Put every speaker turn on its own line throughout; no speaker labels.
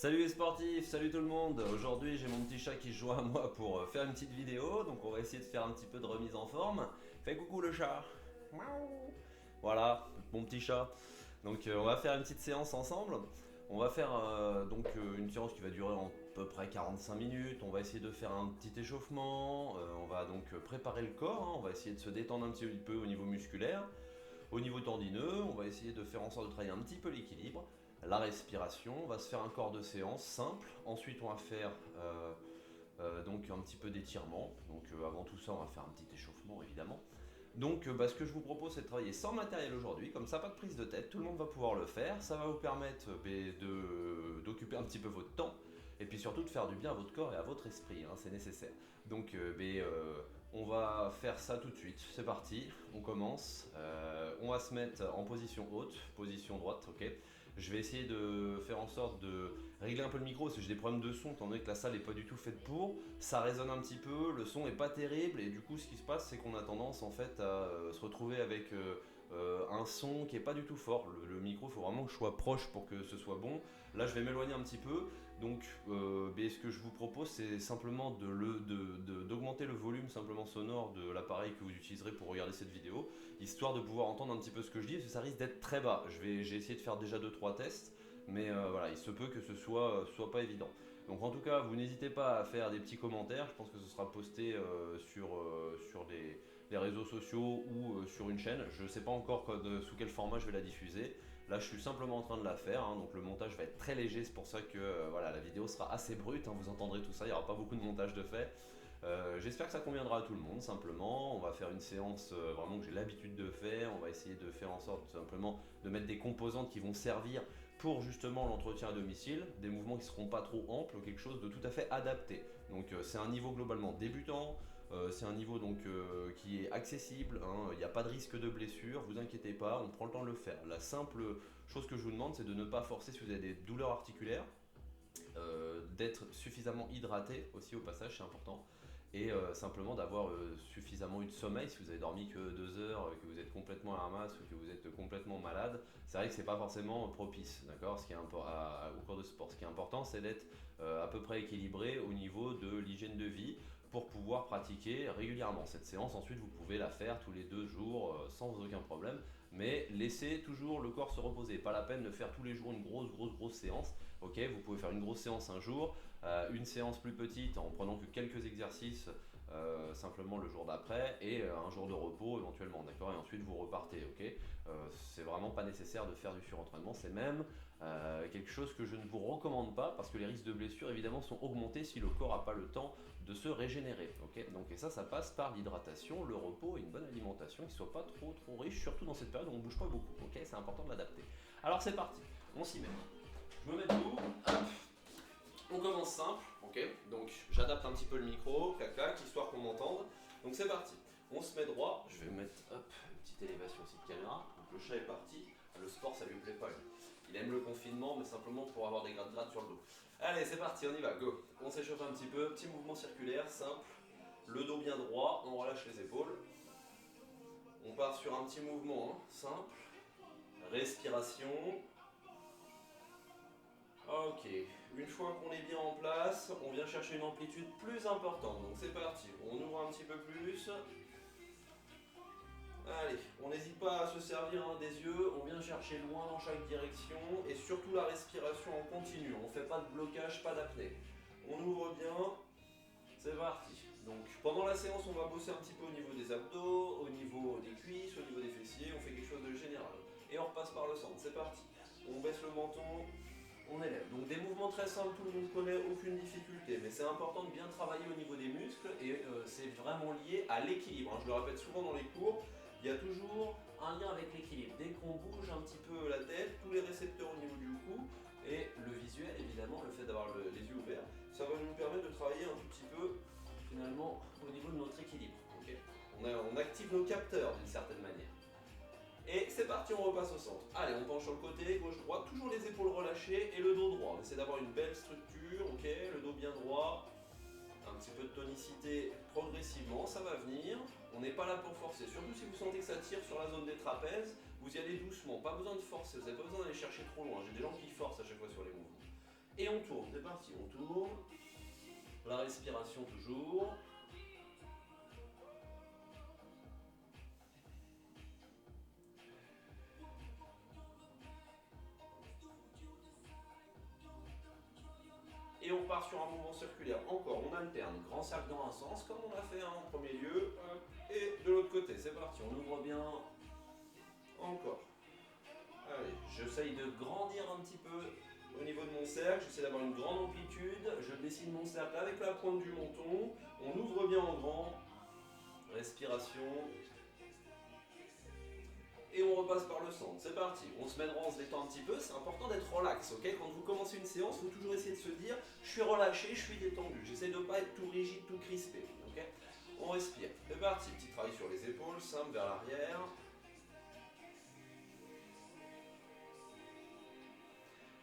Salut les sportifs, salut tout le monde. Aujourd'hui j'ai mon petit chat qui se joint à moi pour faire une petite vidéo. Donc on va essayer de faire un petit peu de remise en forme. Fais coucou le chat. Miaou. Voilà, mon petit chat. Donc on va faire une petite séance ensemble. On va faire une séance qui va durer à peu près 45 minutes. On va essayer de faire un petit échauffement. On va donc préparer le corps, hein. On va essayer de se détendre un petit peu au niveau musculaire. Au niveau tendineux, on va essayer de faire en sorte de travailler un petit peu l'équilibre, la respiration. On va se faire un corps de séance simple. Ensuite, on va faire donc un petit peu d'étirement. Donc avant tout ça, on va faire un petit échauffement évidemment. Donc ce que je vous propose, c'est de travailler sans matériel aujourd'hui, comme ça pas de prise de tête, tout le monde va pouvoir le faire, ça va vous permettre d'occuper un petit peu votre temps, et puis surtout de faire du bien à votre corps et à votre esprit, hein, c'est nécessaire. Donc on va faire ça tout de suite, c'est parti, on commence. On va se mettre en position haute, position droite, ok. Je vais essayer de faire en sorte de régler un peu le micro parce que j'ai des problèmes de son, étant donné que la salle n'est pas du tout faite pour. Ça résonne un petit peu, le son n'est pas terrible, et du coup ce qui se passe c'est qu'on a tendance en fait à se retrouver avec un son qui est pas du tout fort. Le micro, il faut vraiment que je sois proche pour que ce soit bon. Là je vais m'éloigner un petit peu, donc ce que je vous propose c'est simplement d'augmenter le volume simplement sonore de l'appareil que vous utiliserez pour regarder cette vidéo, histoire de pouvoir entendre un petit peu ce que je dis, parce que ça risque d'être très bas. J'ai essayé de faire déjà 2-3 tests, mais voilà, il se peut que ce soit pas évident. Donc en tout cas, vous n'hésitez pas à faire des petits commentaires, je pense que ce sera posté sur les réseaux sociaux ou sur une chaîne. Je ne sais pas encore sous quel format je vais la diffuser. Là, je suis simplement en train de la faire, hein, donc le montage va être très léger, c'est pour ça que voilà, la vidéo sera assez brute, hein, vous entendrez tout ça, il n'y aura pas beaucoup de montage de fait. J'espère que ça conviendra à tout le monde, simplement. On va faire une séance vraiment que j'ai l'habitude de faire. On va essayer de faire en sorte simplement de mettre des composantes qui vont servir pour justement l'entretien à domicile, des mouvements qui ne seront pas trop amples, quelque chose de tout à fait adapté. Donc c'est un niveau globalement débutant, c'est un niveau donc qui est accessible, hein. Il n'y a pas de risque de blessure, vous inquiétez pas, on prend le temps de le faire. La simple chose que je vous demande, c'est de ne pas forcer si vous avez des douleurs articulaires, d'être suffisamment hydraté aussi au passage, c'est important, et simplement d'avoir suffisamment eu de sommeil. Si vous avez dormi que 2 heures, que vous êtes complètement à la ramasse ou que vous êtes complètement malade, c'est vrai que c'est pas forcément propice, d'accord, au cours de sport. Ce qui est important, c'est d'être à peu près équilibré au niveau de l'hygiène de vie pour pouvoir pratiquer régulièrement cette séance. Ensuite, vous pouvez la faire tous les 2 jours sans aucun problème, mais laissez toujours le corps se reposer. Pas la peine de faire tous les jours une grosse séance. Ok, vous pouvez faire une grosse séance un jour, une séance plus petite en prenant que quelques exercices simplement le jour d'après, et un jour de repos éventuellement, d'accord, et ensuite vous repartez, ok. C'est vraiment pas nécessaire de faire du surentraînement, c'est même quelque chose que je ne vous recommande pas, parce que les risques de blessure évidemment sont augmentés si le corps n'a pas le temps de se régénérer, ok. Donc et ça passe par l'hydratation, le repos et une bonne alimentation qui soit pas trop riche, surtout dans cette période où on ne bouge pas beaucoup, ok, c'est important de l'adapter. Alors c'est parti, on s'y met. Je me mets debout, hop. On commence simple, ok, donc j'adapte un petit peu le micro, clac clac, histoire qu'on m'entende. Donc c'est parti, on se met droit, je vais mettre hop, une petite élévation aussi de caméra. Donc le chat est parti, le sport ça lui plaît pas lui. Il aime le confinement, mais simplement pour avoir des gratte-gratte sur le dos. Allez, c'est parti, on y va, go. On s'échauffe un petit peu, petit mouvement circulaire, simple, le dos bien droit, on relâche les épaules. On part sur un petit mouvement, hein, simple, respiration. Ok, une fois qu'on est bien en place, on vient chercher une amplitude plus importante. Donc c'est parti, on ouvre un petit peu plus. Allez, on n'hésite pas à se servir des yeux, on vient chercher loin dans chaque direction, et surtout la respiration en continu. On ne fait pas de blocage, pas d'apnée. On ouvre bien, c'est parti. Donc pendant la séance, on va bosser un petit peu au niveau des abdos, au niveau des cuisses, au niveau des fessiers, on fait quelque chose de général. Et on repasse par le centre, c'est parti. On baisse le menton, on élève. Donc des mouvements très simples, tout le monde connaît, aucune difficulté, mais c'est important de bien travailler au niveau des muscles, et c'est vraiment lié à l'équilibre, hein. Je le répète souvent dans les cours, il y a toujours un lien avec l'équilibre. Dès qu'on bouge un petit peu la tête, tous les récepteurs au niveau du cou, et le visuel évidemment, le fait d'avoir les yeux ouverts, ça va nous permettre de travailler un tout petit peu finalement au niveau de notre équilibre. Okay, on active nos capteurs d'une certaine manière. Et c'est parti, on repasse au centre. Allez, on penche sur le côté, gauche-droite, toujours les épaules relâchées et le dos droit. On essaie d'avoir une belle structure, ok, le dos bien droit. Un petit peu de tonicité progressivement, ça va venir. On n'est pas là pour forcer, surtout si vous sentez que ça tire sur la zone des trapèzes, vous y allez doucement, pas besoin de forcer, vous n'avez pas besoin d'aller chercher trop loin. J'ai des gens qui forcent à chaque fois sur les mouvements. Et on tourne, c'est parti, on tourne. La respiration toujours. Et on part sur un mouvement circulaire. Encore, on alterne. Grand cercle dans un sens, comme on a fait en premier lieu. Et de l'autre côté, c'est parti. On ouvre bien. Encore. Allez, j'essaye de grandir un petit peu au niveau de mon cercle. J'essaie d'avoir une grande amplitude. Je dessine mon cercle avec la pointe du menton. On ouvre bien en grand. Respiration. Et on repasse par le centre, c'est parti. On se met droit, on se détend un petit peu, c'est important d'être relax, ok? Quand vous commencez une séance, il faut toujours essayer de se dire, je suis relâché, je suis détendu. J'essaie de ne pas être tout rigide, tout crispé, ok? On respire, c'est parti. Petit travail sur les épaules, simple vers l'arrière.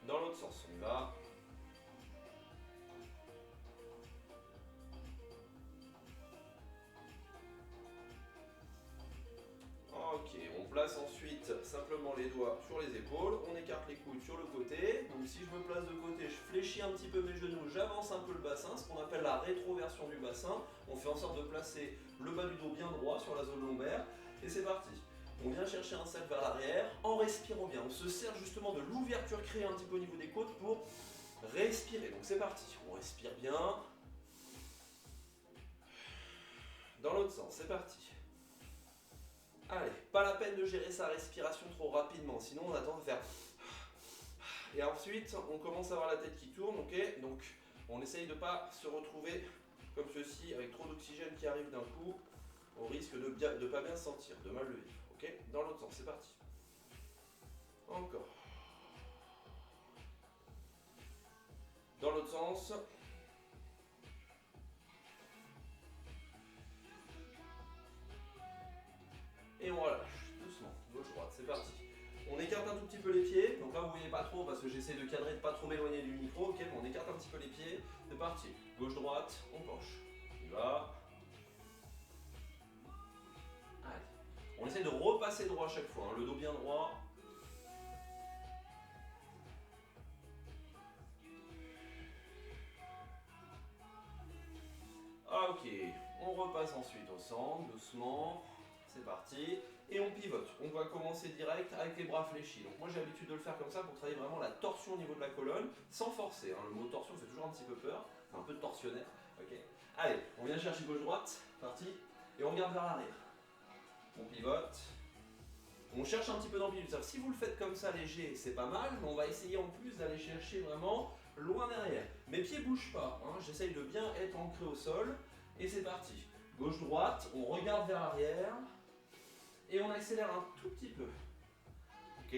Dans l'autre sens, on y va. Ok, on place ensuite simplement les doigts sur les épaules, on écarte les coudes sur le côté. Donc si je me place de côté, je fléchis un petit peu mes genoux, j'avance un peu le bassin, ce qu'on appelle la rétroversion du bassin. On fait en sorte de placer le bas du dos bien droit sur la zone lombaire. Et c'est parti. On vient chercher un cercle vers l'arrière en respirant bien. On se sert justement de l'ouverture créée un petit peu au niveau des côtes pour respirer. Donc c'est parti, on respire bien. Dans l'autre sens, c'est parti. Allez, pas la peine de gérer sa respiration trop rapidement, sinon on a tendance à faire... Et ensuite, on commence à avoir la tête qui tourne, ok? Donc, on essaye de ne pas se retrouver comme ceci, avec trop d'oxygène qui arrive d'un coup, au risque de ne pas bien se sentir, de mal le vivre, ok? Dans l'autre sens, c'est parti. Encore. Dans l'autre sens. Et on relâche, doucement, gauche-droite, c'est parti. On écarte un tout petit peu les pieds, donc là vous voyez pas trop parce que j'essaie de cadrer, de pas trop m'éloigner du micro, ok, mais on écarte un petit peu les pieds, c'est parti. Gauche-droite, on penche. On y va. Allez. On essaie de repasser droit à chaque fois, hein, le dos bien droit. Ok, on repasse ensuite au centre, doucement. C'est parti. Et on pivote. On va commencer direct avec les bras fléchis. Donc moi j'ai l'habitude de le faire comme ça pour travailler vraiment la torsion au niveau de la colonne, sans forcer. Hein. Le mot torsion fait toujours un petit peu peur. C'est un peu torsionnaire. Ok. Allez, on vient chercher gauche-droite. Parti. Et on regarde vers l'arrière. On pivote. On cherche un petit peu d'amplitude. Si vous le faites comme ça léger, c'est pas mal, mais on va essayer en plus d'aller chercher vraiment loin derrière. Mes pieds bougent pas. Hein. J'essaye de bien être ancré au sol. Et c'est parti. Gauche-droite, on regarde vers l'arrière. Et on accélère un tout petit peu. Ok.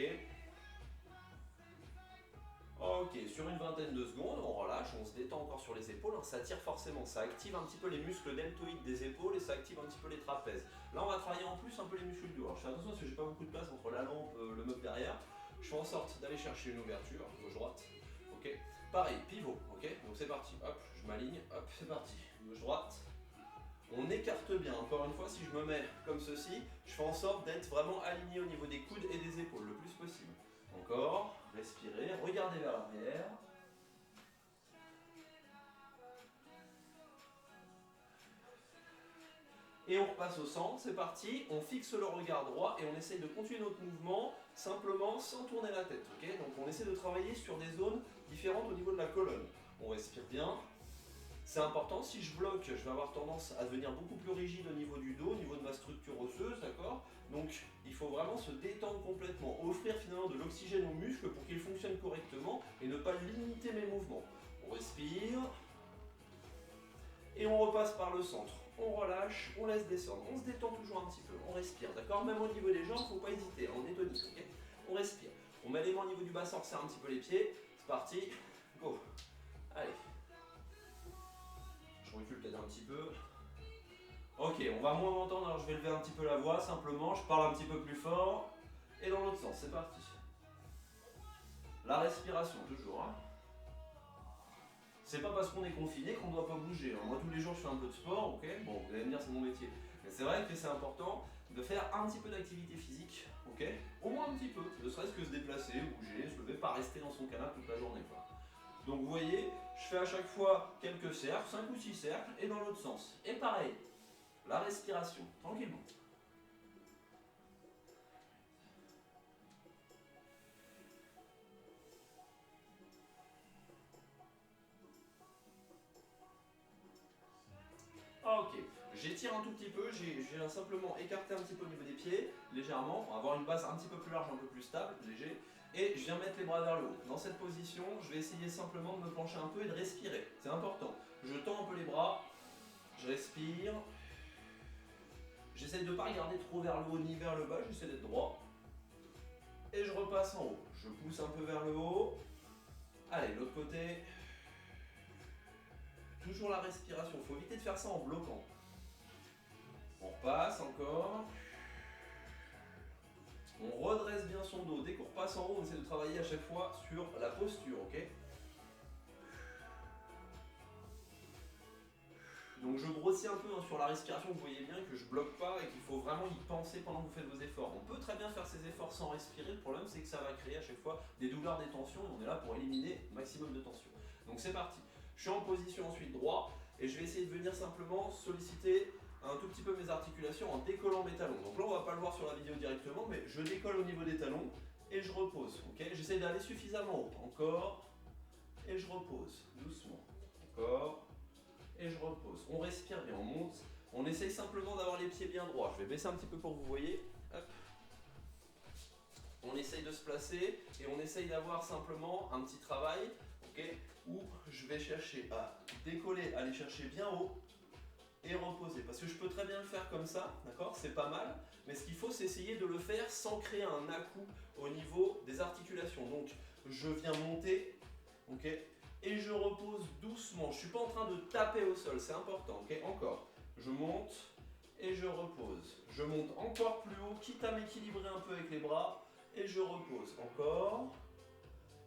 Ok, sur une vingtaine de secondes, on relâche, on se détend encore sur les épaules, hein, ça tire forcément, ça active un petit peu les muscles deltoïdes des épaules et ça active un petit peu les trapèzes. Là on va travailler en plus un peu les muscles du dos. Alors je fais attention parce que j'ai pas beaucoup de place entre la lampe, le meuble derrière. Je fais en sorte d'aller chercher une ouverture, gauche-droite. Ok. Pareil, pivot, ok. Donc c'est parti, hop, je m'aligne, hop, c'est parti. Gauche-droite. On écarte bien, encore une fois, si je me mets comme ceci, je fais en sorte d'être vraiment aligné au niveau des coudes et des épaules, le plus possible. Encore, respirez, regardez vers l'arrière. Et on repasse au centre, c'est parti, on fixe le regard droit et on essaye de continuer notre mouvement simplement sans tourner la tête. Okay, donc on essaie de travailler sur des zones différentes au niveau de la colonne. On respire bien. C'est important, si je bloque, je vais avoir tendance à devenir beaucoup plus rigide au niveau du dos, au niveau de ma structure osseuse, d'accord? Donc il faut vraiment se détendre complètement, offrir finalement de l'oxygène aux muscles pour qu'ils fonctionnent correctement et ne pas limiter mes mouvements. On respire et on repasse par le centre. On relâche, on laisse descendre, on se détend toujours un petit peu, on respire, d'accord? Même au niveau des jambes, il ne faut pas hésiter, on est tonique, ok? On respire. On met les mains au niveau du bassin, on serre un petit peu les pieds, c'est parti, go! Allez. Je recule peut-être un petit peu. Ok, on va moins m'entendre, alors je vais lever un petit peu la voix, simplement, je parle un petit peu plus fort. Et dans l'autre sens, c'est parti. La respiration, toujours. Hein. C'est pas parce qu'on est confiné qu'on ne doit pas bouger. Hein. Moi, tous les jours, je fais un peu de sport, ok? Bon, vous allez me dire, c'est mon métier. Mais c'est vrai que c'est important de faire un petit peu d'activité physique, ok? Au moins un petit peu, ne serait-ce que se déplacer, bouger, se lever, pas rester dans son canapé toute la journée, quoi. Donc vous voyez, je fais à chaque fois quelques cercles, 5 ou 6 cercles, et dans l'autre sens. Et pareil, la respiration, tranquillement. Ok, j'étire un tout petit peu, j'ai simplement écarté un petit peu au niveau des pieds, légèrement, pour avoir une base un petit peu plus large, un peu plus stable, léger. Et je viens mettre les bras vers le haut. Dans cette position, je vais essayer simplement de me pencher un peu et de respirer. C'est important. Je tends un peu les bras, je respire. J'essaye de ne pas regarder trop vers le haut ni vers le bas, j'essaie d'être droit. Et je repasse en haut. Je pousse un peu vers le haut. Allez, l'autre côté. Toujours la respiration, il faut éviter de faire ça en bloquant. On repasse encore. On redresse bien son dos. Dès qu'on repasse en haut, on essaie de travailler à chaque fois sur la posture, ok? Donc je grossis un peu sur la respiration, vous voyez bien que je bloque pas et qu'il faut vraiment y penser pendant que vous faites vos efforts. On peut très bien faire ces efforts sans respirer, le problème c'est que ça va créer à chaque fois des douleurs, des tensions, et on est là pour éliminer le maximum de tension. Donc c'est parti. Je suis en position ensuite droit, et je vais essayer de venir simplement solliciter un tout petit peu mes articulations en décollant mes talons. Donc là on va pas le voir sur la vidéo directement, mais je décolle au niveau des talons, et je repose. Okay, j'essaie d'aller suffisamment haut. Encore, et je repose, doucement. Encore. Et je repose. On respire bien, on monte. On essaye simplement d'avoir les pieds bien droits. Je vais baisser un petit peu pour que vous voyez. Hop. On essaye de se placer et on essaye d'avoir simplement un petit travail, okay, où je vais chercher à décoller, aller chercher bien haut et reposer. Parce que je peux très bien le faire comme ça, d'accord? C'est pas mal. Mais ce qu'il faut, c'est essayer de le faire sans créer un à-coup au niveau des articulations. Donc, je viens monter, ok? Et je repose doucement. Je ne suis pas en train de taper au sol, c'est important, ok? Encore. Je monte et je repose. Je monte encore plus haut, quitte à m'équilibrer un peu avec les bras. Et je repose. Encore.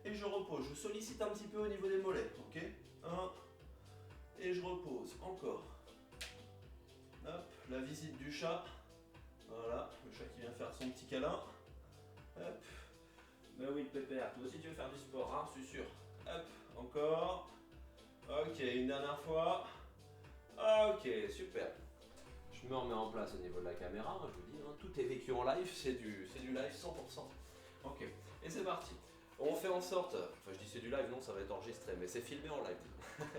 Et je repose. Je sollicite un petit peu au niveau des mollets, ok? 1. Et je repose. Encore. Hop, la visite du chat. Voilà, le chat qui vient faire son petit câlin. Hop. Ben oui, Pépère, toi aussi tu veux faire du sport, hein, je suis sûr. Hop, encore. Ok, une dernière fois. Ok, super. Je me remets en place au niveau de la caméra, je vous dis, hein, tout est vécu en live, c'est du live 100%. Ok, et c'est parti. On fait en sorte, enfin je dis c'est du live, non, ça va être enregistré, mais c'est filmé en live.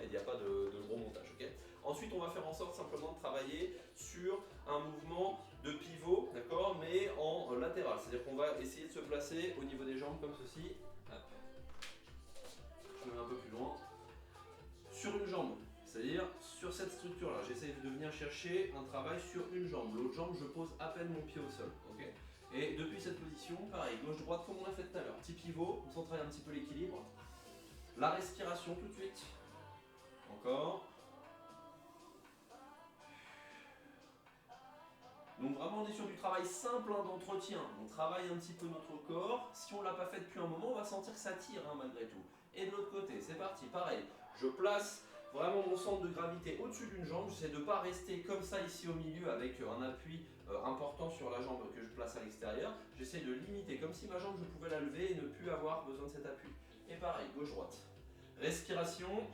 Il n'y a pas de gros montage, ok? Ensuite, on va faire en sorte simplement de travailler sur un mouvement de pivot, d'accord, mais en latéral. C'est-à-dire qu'on va essayer de se placer au niveau des jambes comme ceci. Hop. Je me mets un peu plus loin. Sur une jambe, c'est-à-dire sur cette structure-là. J'essaie de venir chercher un travail sur une jambe. L'autre jambe, je pose à peine mon pied au sol. Okay, et depuis cette position, pareil, gauche-droite comme on a fait tout à l'heure. Petit pivot, on travaille un petit peu l'équilibre. La respiration tout de suite. Encore. Donc vraiment on est sur du travail simple hein, d'entretien, on travaille un petit peu notre corps, si on ne l'a pas fait depuis un moment on va sentir que ça tire hein, malgré tout. Et de l'autre côté, c'est parti, pareil, je place vraiment mon centre de gravité au-dessus d'une jambe, j'essaie de ne pas rester comme ça ici au milieu avec un appui important sur la jambe que je place à l'extérieur, j'essaie de limiter comme si ma jambe je pouvais la lever et ne plus avoir besoin de cet appui. Et pareil, gauche-droite. Respiration.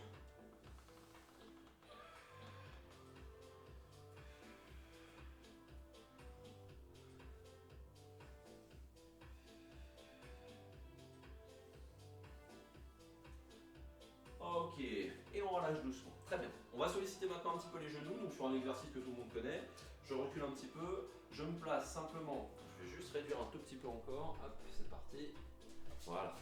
Ok, et on relâche doucement. Très bien. On va solliciter maintenant un petit peu les genoux, donc sur un exercice que tout le monde connaît. Je recule un petit peu, je me place simplement, je vais juste réduire un tout petit peu encore. Hop, c'est parti. Voilà.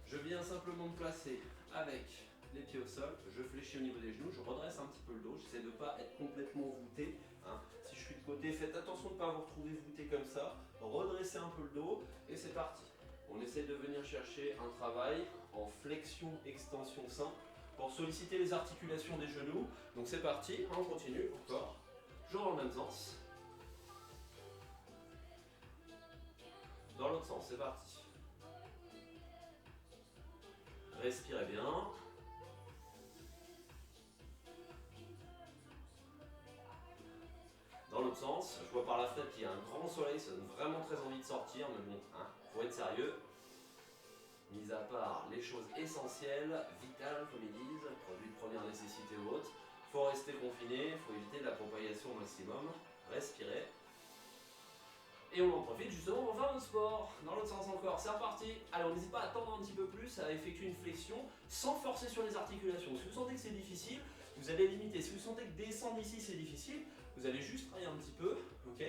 Je viens simplement me placer avec les pieds au sol, je fléchis au niveau des genoux, je redresse un petit peu le dos, j'essaie de ne pas être complètement voûté. Hein. Si je suis de côté, faites attention de ne pas vous retrouver voûté comme ça. Redressez un peu le dos et c'est parti. On essaie de venir chercher un travail en flexion-extension simple pour solliciter les articulations des genoux. Donc c'est parti, on continue, encore. Toujours dans le même sens. Dans l'autre sens, c'est parti. Respirez bien. Dans l'autre sens, je vois par la fenêtre qu'il y a un grand soleil, ça donne vraiment très envie de sortir, mais bon, hein, faut être sérieux. mis à part les choses essentielles, vitales comme ils disent, produits de première nécessité ou autres. Il faut rester confiné, il faut éviter la propagation au maximum, respirer. Et on en profite justement pour faire notre sport. Dans l'autre sens encore, c'est reparti. Allez, on n'hésite pas à tendre un petit peu plus, à effectuer une flexion sans forcer sur les articulations. Si vous sentez que c'est difficile, vous allez limiter. Si vous sentez que descendre ici c'est difficile, vous allez juste travailler un petit peu, ok?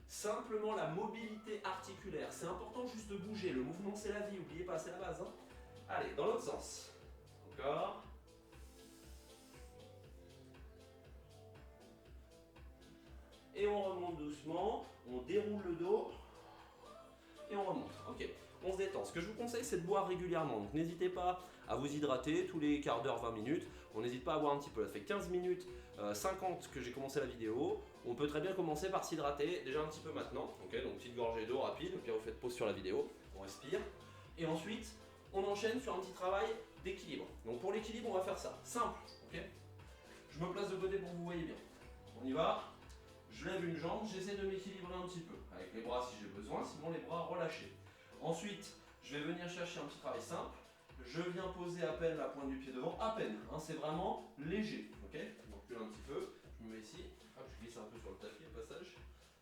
Simplement la mobilité articulaire. C'est important juste de bouger. Le mouvement c'est la vie, n'oubliez pas, c'est la base. Hein. Allez, dans l'autre sens. Encore. Et on remonte doucement, on déroule le dos et on remonte. Ok, on se détend. Ce que je vous conseille, c'est de boire régulièrement. Donc n'hésitez pas à vous hydrater tous les quarts d'heure, 20 minutes. On n'hésite pas à boire un petit peu. Ça fait 15 minutes 50 que j'ai commencé la vidéo. On peut très bien commencer par s'hydrater déjà un petit peu maintenant. Ok, donc petite gorgée d'eau rapide. Puis vous faites pause sur la vidéo. On respire. Et ensuite, on enchaîne sur un petit travail d'équilibre. Donc pour l'équilibre, on va faire ça. Simple. Ok. Je me place de côté pour que vous voyez bien. On y va. Je lève une jambe, j'essaie de m'équilibrer un petit peu, avec les bras si j'ai besoin, sinon les bras relâchés. Ensuite, je vais venir chercher un petit travail simple. Je viens poser à peine la pointe du pied devant, à peine, hein, c'est vraiment léger. Ok, je recule un petit peu, je me mets ici, hop, je glisse un peu sur le tapis au passage.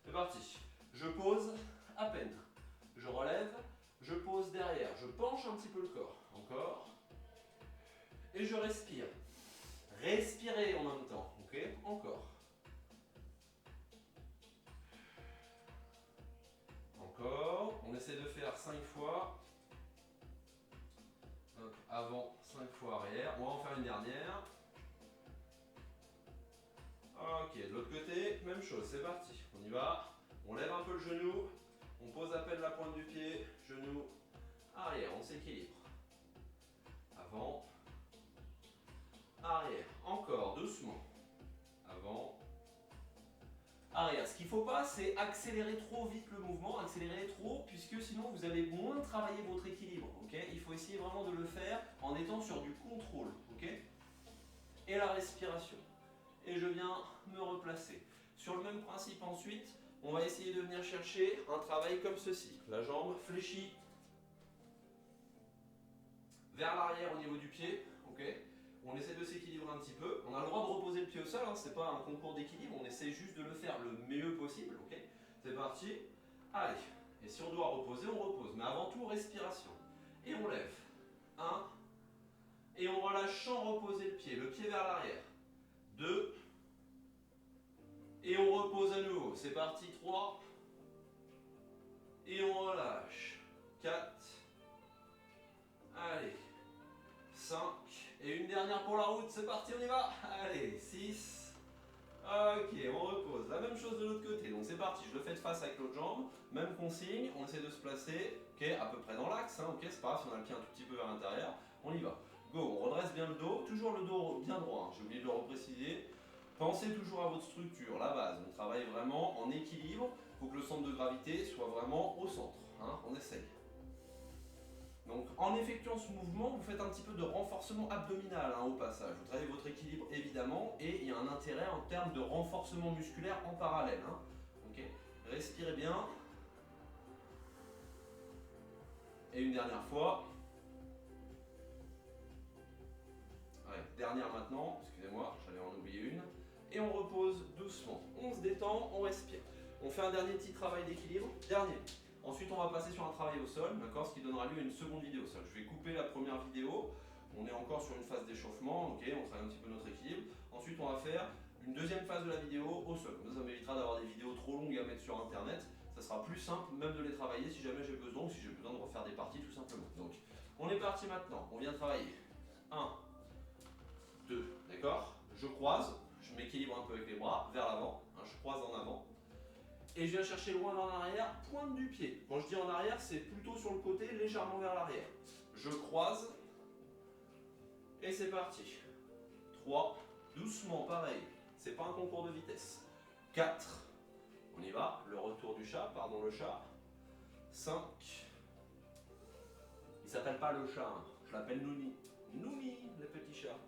C'est parti. Je pose à peine. Je relève, je pose derrière, je penche un petit peu le corps. Encore. Et je respire. Respirez en même temps. Ok, encore. Encore, on essaie de faire 5 fois. Donc, avant, 5 fois arrière. On va en faire une dernière. Ok, de l'autre côté, même chose, c'est parti. On y va. On lève un peu le genou. On pose à peine la pointe du pied. Genou, arrière, on s'équilibre. Avant. Arrière. Encore, doucement. Avant. Arrière. Ce qu'il ne faut pas, c'est accélérer trop vite le mouvement, accélérer trop, puisque sinon vous allez moins travailler votre équilibre. Okay, il faut essayer vraiment de le faire en étant sur du contrôle. Okay, et la respiration. Et je viens me replacer. Sur le même principe ensuite, on va essayer de venir chercher un travail comme ceci. La jambe fléchie vers l'arrière au niveau du pied. Okay. On essaie de s'équilibrer un petit peu. On a le droit de reposer le pied au sol, hein, c'est pas un concours d'équilibre, on essaie juste de le faire le mieux possible. Okay. C'est parti. Allez. Et si on doit reposer, on repose. Mais avant tout, respiration. Et on lève. 1. Et on relâche sans reposer le pied vers l'arrière. 2. Et on repose à nouveau. C'est parti. 3. Et on relâche. 4. Allez. 5. Et une dernière pour la route, c'est parti, on y va. Allez, 6. Ok, on repose. La même chose de l'autre côté. Donc c'est parti, je le fais de face avec l'autre jambe. Même consigne, on essaie de se placer. Ok, à peu près dans l'axe. Hein, ok, c'est pas grave si on a le pied un tout petit peu vers l'intérieur. On y va. Go, on redresse bien le dos. Toujours le dos bien droit. Hein, j'ai oublié de le repréciser. Pensez toujours à votre structure, la base. On travaille vraiment en équilibre. Il faut que le centre de gravité soit vraiment au centre. Hein, on essaye. Donc en effectuant ce mouvement, vous faites un petit peu de renforcement abdominal hein, au passage. Vous travaillez votre équilibre évidemment et il y a un intérêt en termes de renforcement musculaire en parallèle. Hein. Okay. Respirez bien. Et une dernière fois. Ouais, dernière maintenant, excusez-moi, j'allais en oublier une. Et on repose doucement. On se détend, on respire. On fait un dernier petit travail d'équilibre. Dernier. Ensuite, on va passer sur un travail au sol, d'accord, ce qui donnera lieu à une seconde vidéo au sol. Je vais couper la première vidéo. On est encore sur une phase d'échauffement, ok, on travaille un petit peu notre équilibre. Ensuite, on va faire une deuxième phase de la vidéo au sol. Comme ça m'évitera d'avoir des vidéos trop longues à mettre sur internet. Ça sera plus simple même de les travailler si jamais j'ai besoin ou si j'ai besoin de refaire des parties tout simplement. Donc, on est parti maintenant. On vient travailler. 1, 2, d'accord. Je croise, je m'équilibre un peu avec les bras vers l'avant. Hein, je croise en avant. Et je viens chercher loin en arrière, pointe du pied. Quand je dis en arrière, c'est plutôt sur le côté, légèrement vers l'arrière. Je croise. Et c'est parti. 3. Doucement, pareil. C'est pas un concours de vitesse. 4. On y va. Le retour du chat, pardon le chat. 5. Il s'appelle pas le chat, hein. Je l'appelle Nouni. Nouni, le petit chat.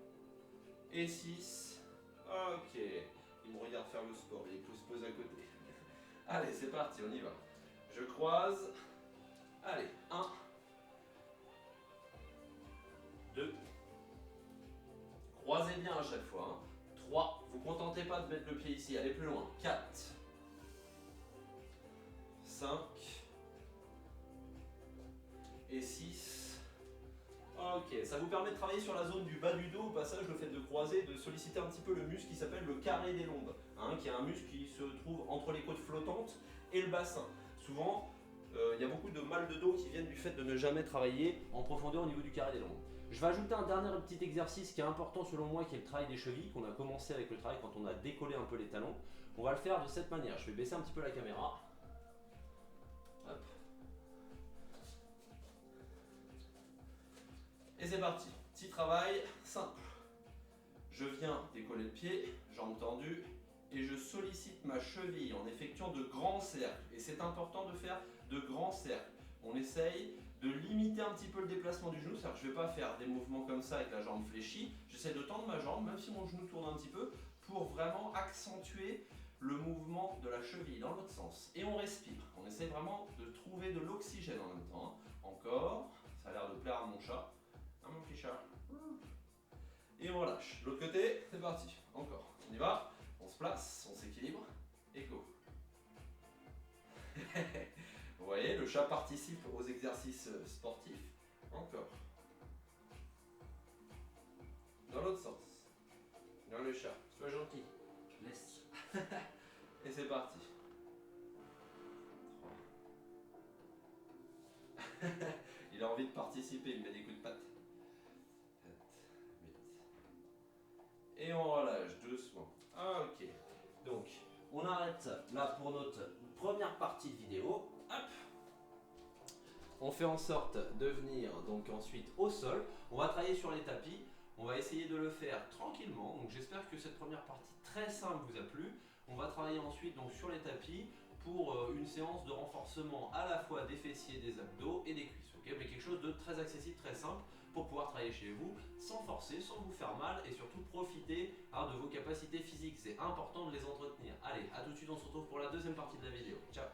Et 6. Ok. Il me regarde faire le sport, il se pose à côté. Allez, c'est parti, on y va. Je croise. Allez, 1, Croisez bien à chaque fois. 3, vous ne contentez pas de mettre le pied ici, allez plus loin. 4, 5 et 6. Ok, ça vous permet de travailler sur la zone du bas du dos, au passage le fait de croiser, de solliciter un petit peu le muscle qui s'appelle le carré des lombes, qui est un muscle qui se trouve entre les côtes flottantes et le bassin. Souvent, il y a beaucoup de mal de dos qui viennent du fait de ne jamais travailler en profondeur au niveau du carré des lombes. Je vais ajouter un dernier petit exercice qui est important selon moi, qui est le travail des chevilles, qu'on a commencé avec le travail quand on a décollé un peu les talons. On va le faire de cette manière. Je vais baisser un petit peu la caméra. Hop. Et c'est parti. Petit travail simple. Je viens décoller le pied, jambes tendues, et je sollicite ma cheville en effectuant de grands cercles. Et c'est important de faire de grands cercles. On essaye de limiter un petit peu le déplacement du genou, c'est-à-dire que je ne vais pas faire des mouvements comme ça avec la jambe fléchie. J'essaie de tendre ma jambe, même si mon genou tourne un petit peu, pour vraiment accentuer le mouvement de la cheville dans l'autre sens. Et on respire. On essaie vraiment de trouver de l'oxygène en même temps. Encore, ça a l'air de plaire à mon chat. Mon petit chat. Et on relâche. L'autre côté, c'est parti. Encore. On y va. On se place, on s'équilibre. Et go. Vous voyez, le chat participe aux exercices sportifs. Encore. Dans l'autre sens. Dans le chat. Sois gentil. Laisse. Et c'est parti. 3. Il a envie de participer, il met des coups de patte. 7, 8. Et on relâche doucement. Ok. Donc, on arrête là pour notre première partie de vidéo. Hop. On fait en sorte de venir donc ensuite au sol. On va travailler sur les tapis. On va essayer de le faire tranquillement. Donc j'espère que cette première partie très simple vous a plu. On va travailler ensuite donc sur les tapis pour une séance de renforcement à la fois des fessiers, des abdos et des cuisses. Okay, mais quelque chose de très accessible, très simple pour pouvoir travailler chez vous sans forcer, sans vous faire mal et surtout profiter de vos capacités physiques. C'est important de les entretenir. Allez, à tout de suite, on se retrouve pour la deuxième partie de la vidéo. Ciao!